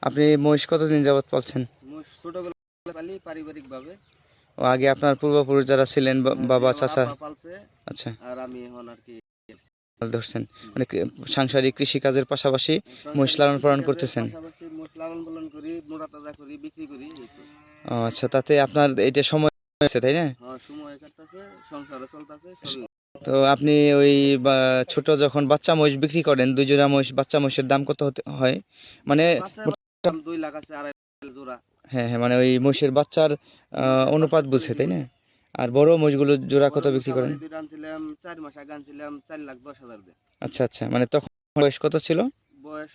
আপনি মহিষ কতদিন যাবত পালছেন? মোষ ছোটবেলায় পালি পারিবারিক ভাবে। ও আগে আপনার পূর্বপুরুষ যারা ছিলেন জি, বাবা আমার চাচা? আব্বা পালছে আচ্ছা, আর আমি এখন আর কি ধরছেন মানে সাংসারিক কৃষিকাজের পাশাপাশি মহিষ সংসারিক লালন পালন কৃষিকাজের করতেছেন। পাশাপাশি মোষ লালন পালন করি, মোটা তাজা করি, বিক্রি করি, এই তো। ও আচ্ছা, তাতে আপনার এটা সময় আছে তাই না? হ্যাঁ, সময় কাটতেছে, সংসারও চলতেছে, সবই। তো আপনি ওই বা ছোট যখন বাচ্চা মহিষ বিক্রি করেন, দুই জোড়া মহিষ, বাচ্চা মহিষের দাম কত হয়? মানে বাচ্চা মোটা- দাম 2 লাখ আছে, 2.5 জোড়া। হ্যাঁ হ্যাঁ, মানে ওই মহিষের বাচ্চার অনুপাত বাচ্চার বুঝে কোয়ালিটি তাই না? বুঝে। আর বড় মহিষগুলো জোড়া বড় কত বিক্রি করেন? তোতাবাড়ি দুইটা আনছিলাম 4 মাস আগে, আনছিলাম 4,10,000 দিয়ে। আচ্ছা আচ্ছা, মানে তখন বয়স কত ছিল? বয়স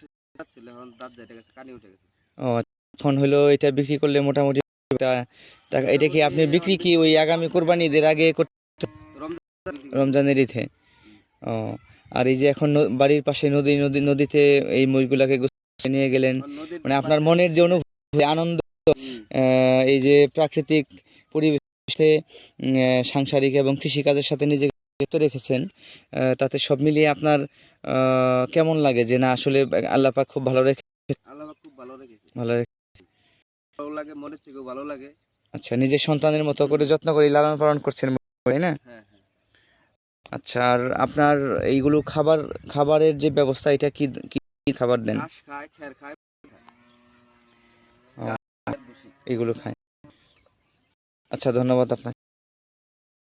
ছিল, এখন দাঁত যেটে গেছে, কানি উঠে গেছে। ও এখন হলো এটা বিক্রি করলে মোটামুটি টাকা। এটা কি মোটামুটি আপনি এখন বিক্রি কি বিক্রি ওই করলে আগামী 5 লাখ কোরবানি টাকা। ঈদের আগে রমজান বিক্রি করবো। রমজানের ঈদে? হুম। ও, আর এই যে এখন বাড়ির পাশে নদীতে এই মহিষগুলাকে গোসল নিয়ে গেলেন, আর নদীর মানে আপনার পাশে। মনের যে অনুভূতি আনন্দ, হুম। এই যে প্রাকৃতিক পরিবেশে সাংসারিক এবং কৃষিকাজের সাথে নিজেকে যুক্ত রেখেছেন, তাতে সব মিলিয়ে আপনার কেমন লাগে যে না আসলে আল্লাহ পাক খুব ভালো রেখে আল্লাহ পাক খুব ভালো রেখেছে। ভালো রেখে ভালো লাগে, মনের থেকেও ভালো লাগে। আচ্ছা, নিজের সন্তানের মতো হুম। করে যত্ন করে লালন পালন করছেন, তাই না? হ্যাঁ, হ্যাঁ। আচ্ছা, আর আপনার এইগুলো খাবারের যে ব্যবস্থা, এটা কি কি কি খাবার দেন? ঘাস খায়, খের খায়, ও, ঘাস খায়, ভুসি। এইগুলো খায়। আচ্ছা, ধন্যবাদ আপনাকে।